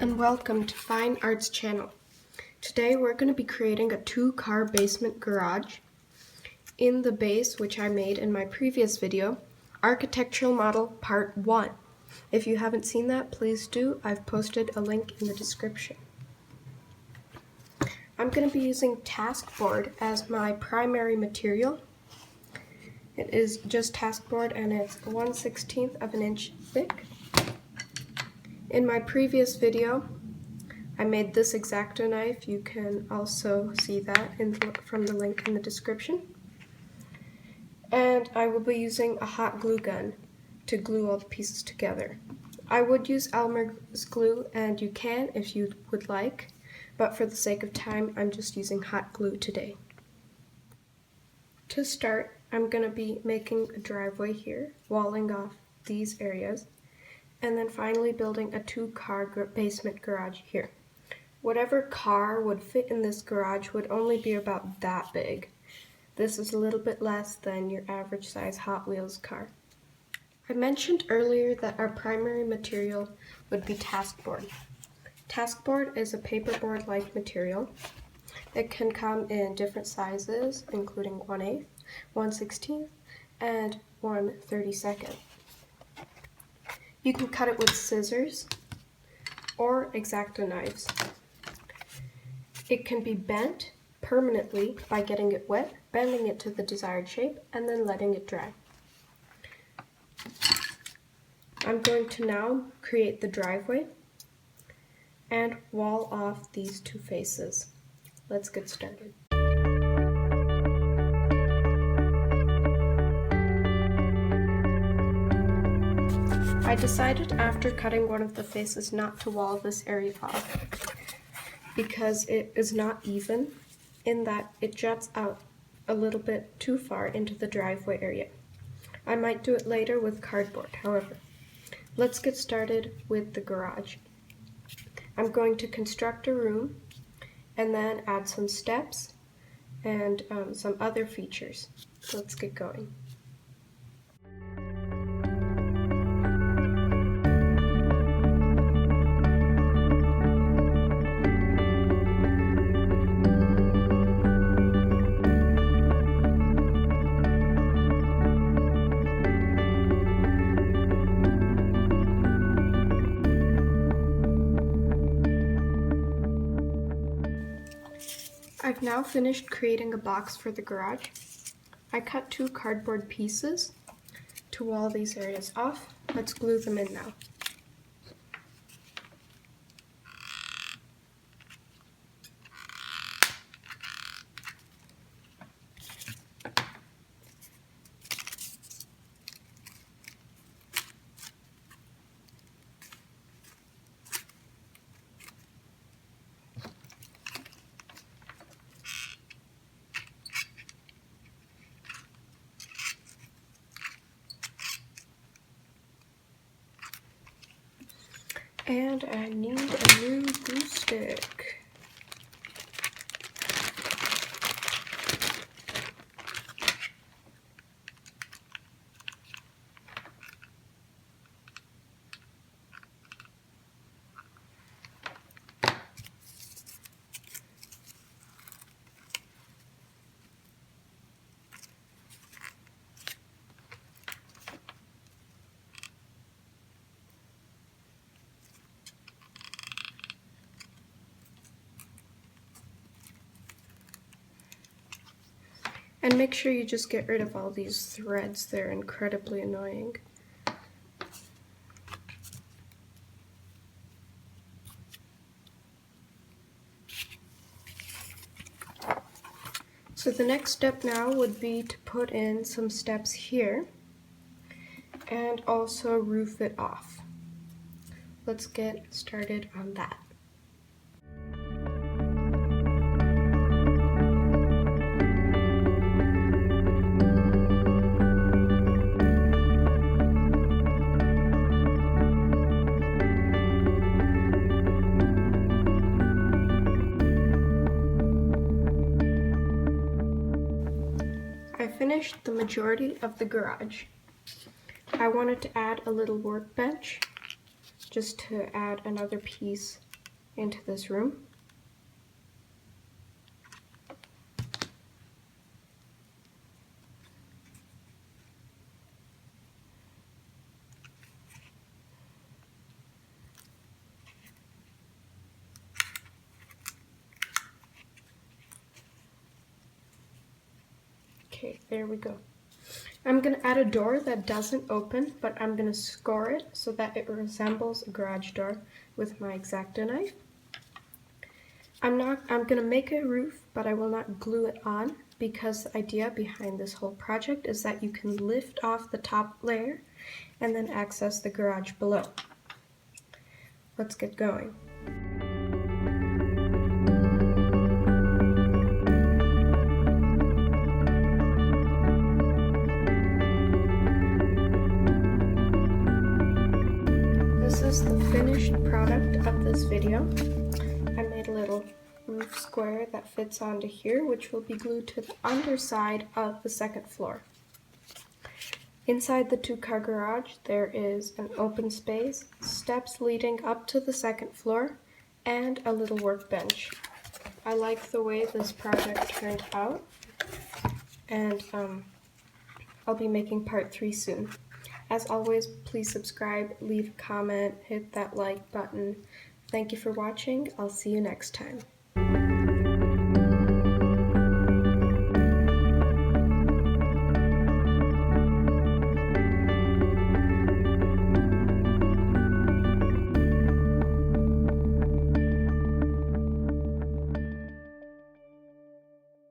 and welcome to Fine Arts channel. Today we're going to be creating a 2-car basement garage. In the base, which I made in my previous video, Architectural Model Part 1. If you haven't seen that, please do. I've posted a link in the description. I'm going to be using Taskboard as my primary material. It is just Taskboard and it's 1/16 of an inch thick. In my previous video, I made this Exacto knife. You can also see that from the link in the description. And I will be using a hot glue gun to glue all the pieces together. I would use Elmer's glue, and you can if you would like, but for the sake of time, I'm just using hot glue today. To start, I'm going to be making a driveway here, walling off these areas, and then finally building a 2-car basement garage here. Whatever car would fit in this garage would only be about that big. This is a little bit less than your average size Hot Wheels car. I mentioned earlier that our primary material would be Taskboard. Taskboard is a paperboard-like material. It can come in different sizes, including 1/8, 1/16, and 1/32. You can cut it with scissors or Exacto knives. It can be bent permanently by getting it wet, bending it to the desired shape, and then letting it dry. I'm going to now create the driveway and wall off these 2 faces. Let's get started. I decided after cutting one of the faces not to wall this area off because it is not even in that it juts out a little bit too far into the driveway area. I might do it later with cardboard, however. Let's get started with the garage. I'm going to construct a room and then add some steps and some other features. Let's get going. I've now finished creating a box for the garage. I cut 2 cardboard pieces to wall these areas off. Let's glue them in now. And I need a new glue stick. And make sure you just get rid of all these threads. They're incredibly annoying. So the next step now would be to put in some steps here and also roof it off. Let's get started on that. I finished the majority of the garage. I wanted to add a little workbench just to add another piece into this room. Okay, there we go. I'm going to add a door that doesn't open, but I'm going to score it so that it resembles a garage door with my Exacto knife. I'm going to make a roof, but I will not glue it on because the idea behind this whole project is that you can lift off the top layer and then access the garage below. Let's get going. This is the finished product of this video. I made a little roof square that fits onto here, which will be glued to the underside of the second floor. Inside the two-car garage, there is an open space, steps leading up to the second floor, and a little workbench. I like the way this project turned out, and I'll be making part 3 soon. As always, please subscribe, leave a comment, hit that like button. Thank you for watching. I'll see you next time.